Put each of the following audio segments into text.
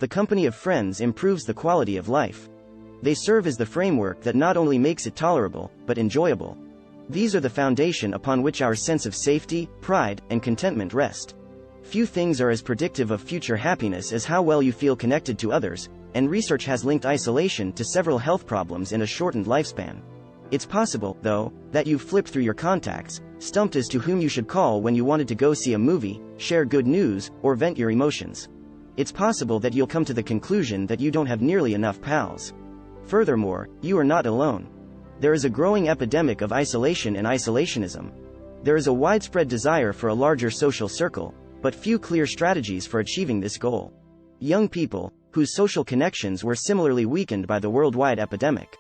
The company of friends improves the quality of life. They serve as the framework that not only makes it tolerable, but enjoyable. These are the foundation upon which our sense of safety, pride, and contentment rest. Few things are as predictive of future happiness as how well you feel connected to others, and research has linked isolation to several health problems and a shortened lifespan. It's possible, though, that you've flipped through your contacts, stumped as to whom you should call when you wanted to go see a movie, share good news, or vent your emotions. It's possible that you'll come to the conclusion that you don't have nearly enough pals. Furthermore, you are not alone. There is a growing epidemic of isolation and isolationism. There is a widespread desire for a larger social circle, but few clear strategies for achieving this goal. Young people, whose social connections were similarly weakened by the worldwide epidemic,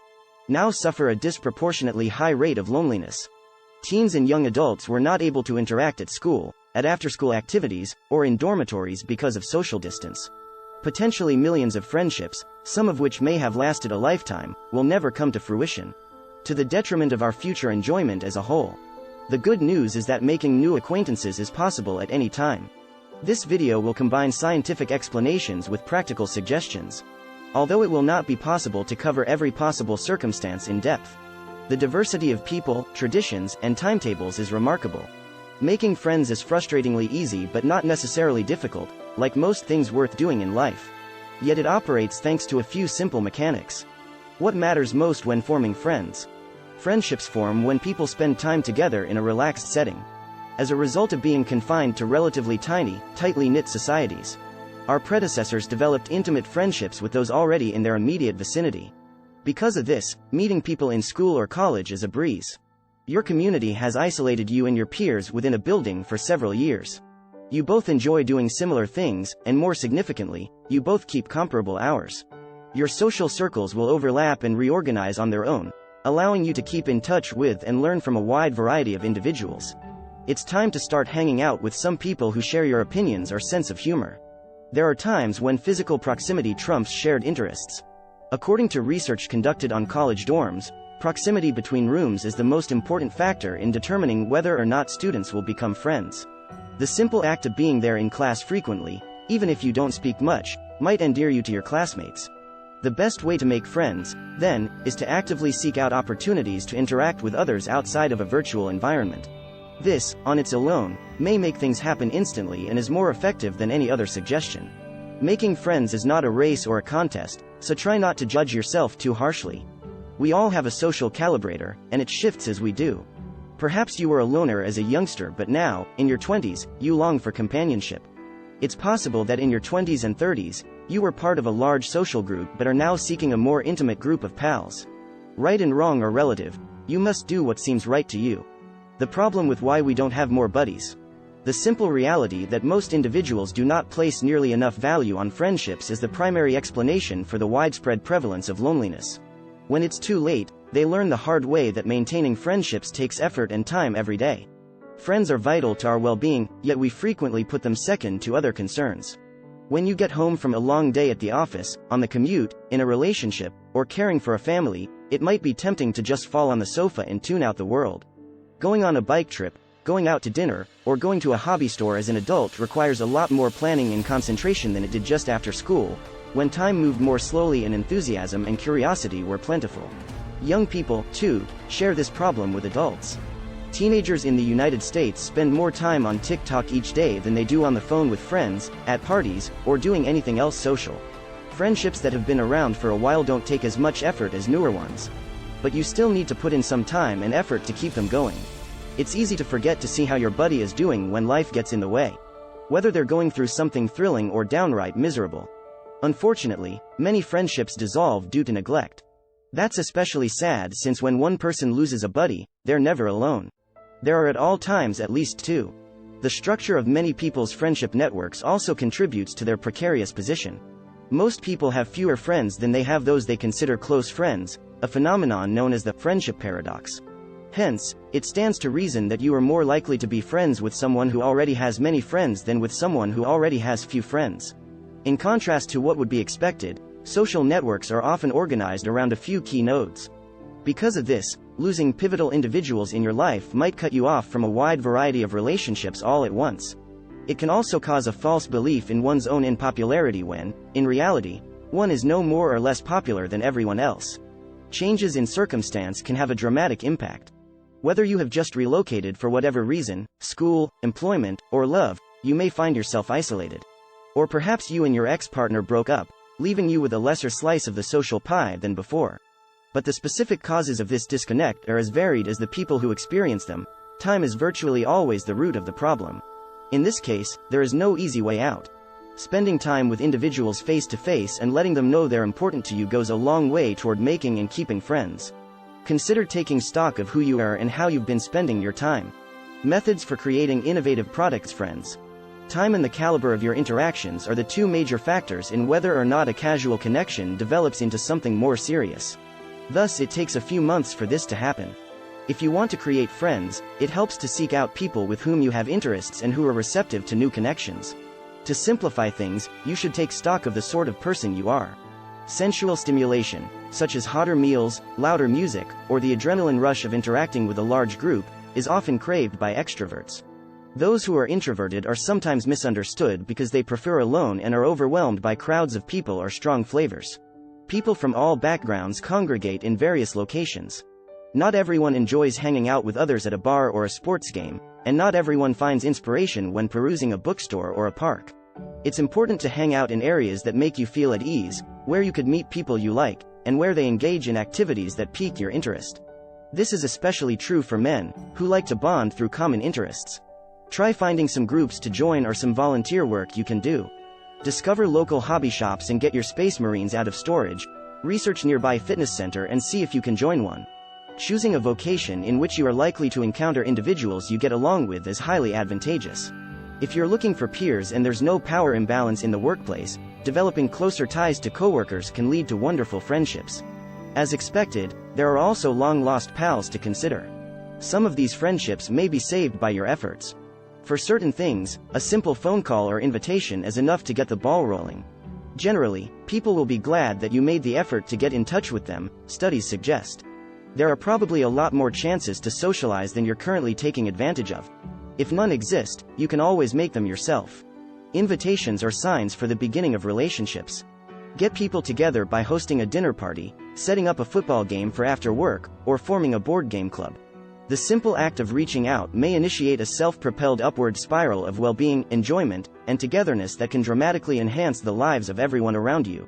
now suffer a disproportionately high rate of loneliness. Teens and young adults were not able to interact at school, at after-school activities, or in dormitories because of social distance. Potentially millions of friendships, some of which may have lasted a lifetime, will never come to fruition, to the detriment of our future enjoyment as a whole. The good news is that making new acquaintances is possible at any time. This video will combine scientific explanations with practical suggestions. Although it will not be possible to cover every possible circumstance in depth, the diversity of people, traditions, and timetables is remarkable. Making friends is frustratingly easy but not necessarily difficult, like most things worth doing in life. Yet it operates thanks to a few simple mechanics. What matters most when forming friends? Friendships form when people spend time together in a relaxed setting. As a result of being confined to relatively tiny, tightly knit societies, our predecessors developed intimate friendships with those already in their immediate vicinity. Because of this, meeting people in school or college is a breeze. Your community has isolated you and your peers within a building for several years. You both enjoy doing similar things, and more significantly, you both keep comparable hours. Your social circles will overlap and reorganize on their own, allowing you to keep in touch with and learn from a wide variety of individuals. It's time to start hanging out with some people who share your opinions or sense of humor. There are times when physical proximity trumps shared interests. According to research conducted on college dorms, proximity between rooms is the most important factor in determining whether or not students will become friends. The simple act of being there in class frequently, even if you don't speak much, might endear you to your classmates. The best way to make friends, then, is to actively seek out opportunities to interact with others outside of a virtual environment. This, on its own, may make things happen instantly and is more effective than any other suggestion. Making friends is not a race or a contest, so try not to judge yourself too harshly. We all have a social calibrator, and it shifts as we do. Perhaps you were a loner as a youngster, but now, in your 20s, you long for companionship. It's possible that in your 20s and 30s, you were part of a large social group but are now seeking a more intimate group of pals. Right and wrong are relative. You must do what seems right to you. The problem with why we don't have more buddies. The simple reality that most individuals do not place nearly enough value on friendships is the primary explanation for the widespread prevalence of loneliness. When it's too late, they learn the hard way that maintaining friendships takes effort and time every day. Friends are vital to our well-being, yet we frequently put them second to other concerns. When you get home from a long day at the office, on the commute, in a relationship, or caring for a family, it might be tempting to just fall on the sofa and tune out the world. Going on a bike trip, going out to dinner, or going to a hobby store as an adult requires a lot more planning and concentration than it did just after school, when time moved more slowly and enthusiasm and curiosity were plentiful. Young people, too, share this problem with adults. Teenagers in the United States spend more time on TikTok each day than they do on the phone with friends, at parties, or doing anything else social. Friendships that have been around for a while don't take as much effort as newer ones. But you still need to put in some time and effort to keep them going. It's easy to forget to see how your buddy is doing when life gets in the way. Whether they're going through something thrilling or downright miserable. Unfortunately, many friendships dissolve due to neglect. That's especially sad since when one person loses a buddy, they're never alone. There are at all times at least two. The structure of many people's friendship networks also contributes to their precarious position. Most people have fewer friends than they have those they consider close friends, a phenomenon known as the friendship paradox. Hence, it stands to reason that you are more likely to be friends with someone who already has many friends than with someone who already has few friends. In contrast to what would be expected, social networks are often organized around a few key nodes. Because of this, losing pivotal individuals in your life might cut you off from a wide variety of relationships all at once. It can also cause a false belief in one's own unpopularity when, in reality, one is no more or less popular than everyone else. Changes in circumstance can have a dramatic impact. Whether you have just relocated for whatever reason, school, employment, or love, you may find yourself isolated. Or perhaps you and your ex-partner broke up, leaving you with a lesser slice of the social pie than before. But the specific causes of this disconnect are as varied as the people who experience them. Time is virtually always the root of the problem. In this case, there is no easy way out. Spending time with individuals face to face and letting them know they're important to you goes a long way toward making and keeping friends. Consider taking stock of who you are and how you've been spending your time. Methods for creating innovative products. Friends. Time and the caliber of your interactions are the two major factors in whether or not a casual connection develops into something more serious. Thus, it takes a few months for this to happen. If you want to create friends, it helps to seek out people with whom you have interests and who are receptive to new connections. To simplify things, you should take stock of the sort of person you are. Sensual stimulation, such as hotter meals, louder music, or the adrenaline rush of interacting with a large group, is often craved by extroverts. Those who are introverted are sometimes misunderstood because they prefer alone and are overwhelmed by crowds of people or strong flavors. People from all backgrounds congregate in various locations. Not everyone enjoys hanging out with others at a bar or a sports game, and not everyone finds inspiration when perusing a bookstore or a park. It's important to hang out in areas that make you feel at ease, where you could meet people you like, and where they engage in activities that pique your interest. This is especially true for men, who like to bond through common interests. Try finding some groups to join or some volunteer work you can do. Discover local hobby shops and get your Space Marines out of storage. Research nearby fitness center and see if you can join one. Choosing a vocation in which you are likely to encounter individuals you get along with is highly advantageous. If you're looking for peers and there's no power imbalance in the workplace, developing closer ties to coworkers can lead to wonderful friendships. As expected, there are also long-lost pals to consider. Some of these friendships may be saved by your efforts. For certain things, a simple phone call or invitation is enough to get the ball rolling. Generally, people will be glad that you made the effort to get in touch with them, studies suggest. There are probably a lot more chances to socialize than you're currently taking advantage of. If none exist, you can always make them yourself. Invitations are signs for the beginning of relationships. Get people together by hosting a dinner party, setting up a football game for after work, or forming a board game club. The simple act of reaching out may initiate a self-propelled upward spiral of well-being, enjoyment, and togetherness that can dramatically enhance the lives of everyone around you.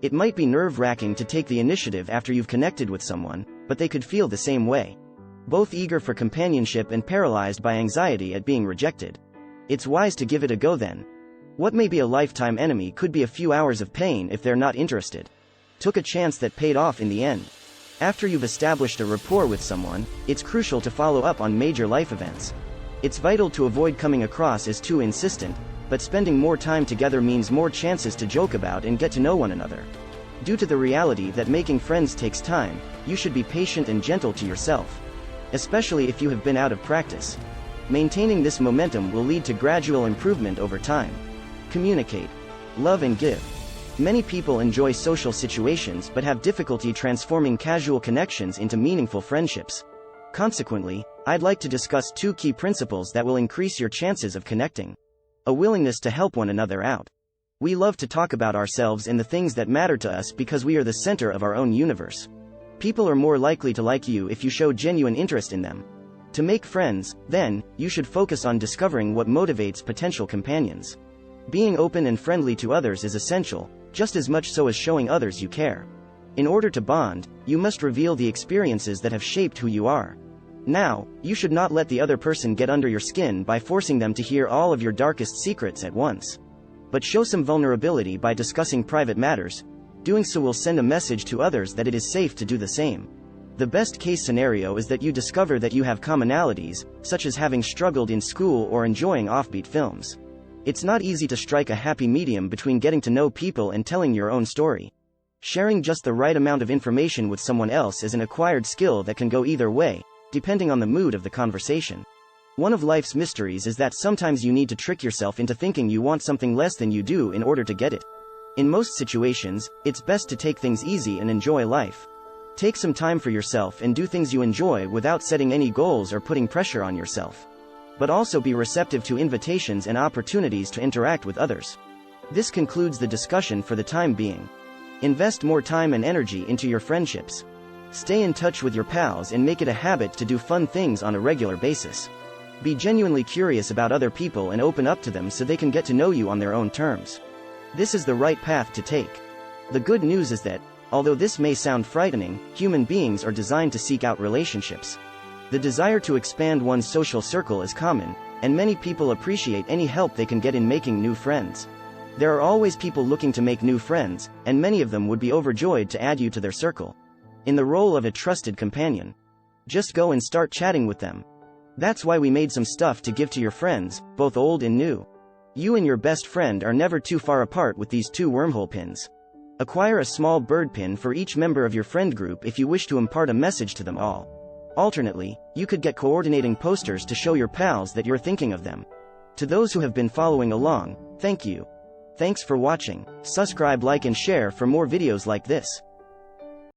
It might be nerve-wracking to take the initiative after you've connected with someone, but they could feel the same way. Both eager for companionship and paralyzed by anxiety at being rejected. It's wise to give it a go then. What may be a lifetime enemy could be a few hours of pain if they're not interested. Took a chance that paid off in the end. After you've established a rapport with someone, it's crucial to follow up on major life events. It's vital to avoid coming across as too insistent, but spending more time together means more chances to joke about and get to know one another. Due to the reality that making friends takes time, you should be patient and gentle to yourself. Especially if you have been out of practice. Maintaining this momentum will lead to gradual improvement over time. Communicate. Love and give. Many people enjoy social situations but have difficulty transforming casual connections into meaningful friendships. Consequently, I'd like to discuss two key principles that will increase your chances of connecting. A willingness to help one another out. We love to talk about ourselves and the things that matter to us because we are the center of our own universe. People are more likely to like you if you show genuine interest in them. To make friends, then, you should focus on discovering what motivates potential companions. Being open and friendly to others is essential, just as much so as showing others you care. In order to bond, you must reveal the experiences that have shaped who you are. Now, you should not let the other person get under your skin by forcing them to hear all of your darkest secrets at once. But show some vulnerability by discussing private matters. Doing so will send a message to others that it is safe to do the same. The best case scenario is that you discover that you have commonalities, such as having struggled in school or enjoying offbeat films. It's not easy to strike a happy medium between getting to know people and telling your own story. Sharing just the right amount of information with someone else is an acquired skill that can go either way, depending on the mood of the conversation. One of life's mysteries is that sometimes you need to trick yourself into thinking you want something less than you do in order to get it. In most situations, it's best to take things easy and enjoy life. Take some time for yourself and do things you enjoy without setting any goals or putting pressure on yourself. but also be receptive to invitations and opportunities to interact with others. This concludes the discussion for the time being. Invest more time and energy into your friendships. Stay in touch with your pals and make it a habit to do fun things on a regular basis. Be genuinely curious about other people and open up to them so they can get to know you on their own terms. This is the right path to take. The good news is that, although this may sound frightening, human beings are designed to seek out relationships. The desire to expand one's social circle is common, and many people appreciate any help they can get in making new friends. There are always people looking to make new friends, and many of them would be overjoyed to add you to their circle. In the role of a trusted companion. Just go and start chatting with them. That's why we made some stuff to give to your friends, both old and new. You and your best friend are never too far apart with these 2 wormhole pins. Acquire a small bird pin for each member of your friend group if you wish to impart a message to them all. Alternately, you could get coordinating posters to show your pals that you're thinking of them. To those who have been following along, thank you. Thanks for watching. Subscribe, like and share for more videos like this.